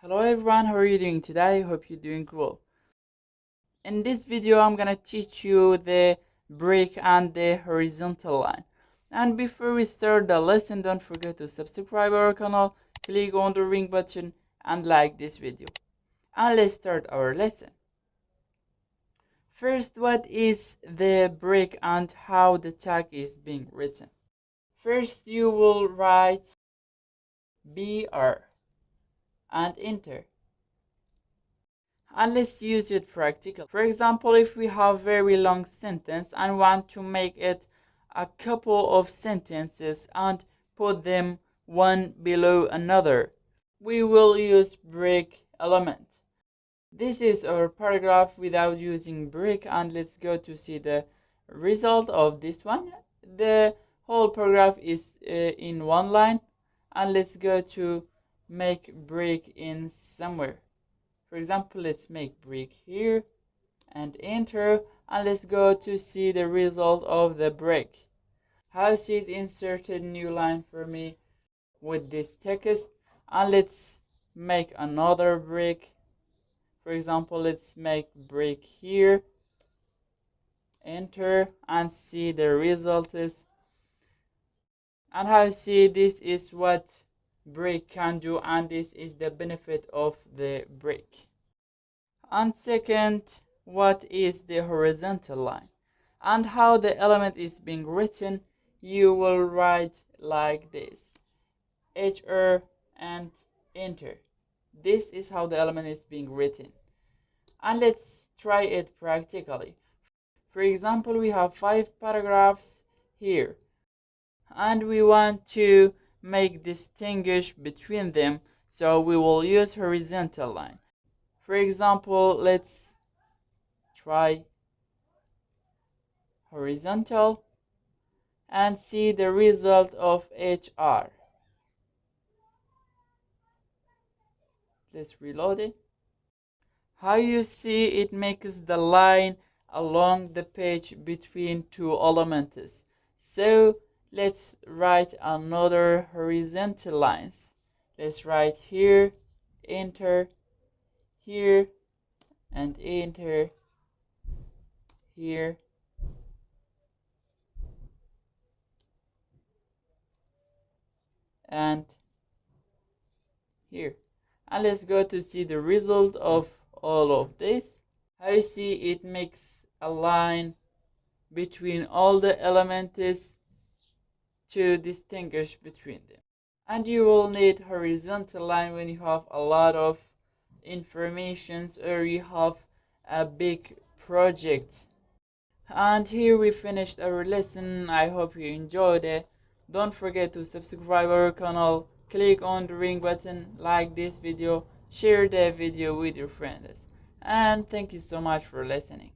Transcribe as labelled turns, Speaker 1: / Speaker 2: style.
Speaker 1: Hello everyone, how are you doing today? I hope you're doing well. In this video I'm gonna teach you the break and the horizontal line. And before we start the lesson, don't forget to subscribe our channel, click on the ring button and like this video. And let's start our lesson. First, what is the break and how the tag is being written? First you will write BR and enter. And let's use it practical. For example, if we have very long sentence and want to make it a couple of sentences and put them one below another, we will use break element. This is our paragraph without using break, and let's go to see the result of this one. The whole paragraph is in one line, and let's go to make break in somewhere. For example, let's make break here and enter, and let's go to see the result of the break. How see it inserted new line for me with this text, and let's make another break. For example, let's make break here, enter, and see the result is. And how see this is what break can do, and this is the benefit of the break. And second, what is the horizontal line and how the element is being written? You will write like this: HR and enter. This is how the element is being written. And let's try it practically. For example, we have 5 paragraphs here and we want to make distinguish between them, so we will use horizontal line. For example, let's try horizontal and see the result of HR. Let's reload it. How you see it makes the line along the page between two elements. So let's write another horizontal lines. Let's write here, enter, here, and enter, here, and here. And let's go to see the result of all of this. How you see it makes a line between all the elements to distinguish between them. And you will need horizontal line when you have a lot of informations or you have a big project. And here we finished our lesson. I hope you enjoyed it. Don't forget to subscribe our channel, click on the ring button, like this video, share the video with your friends, and thank you so much for listening.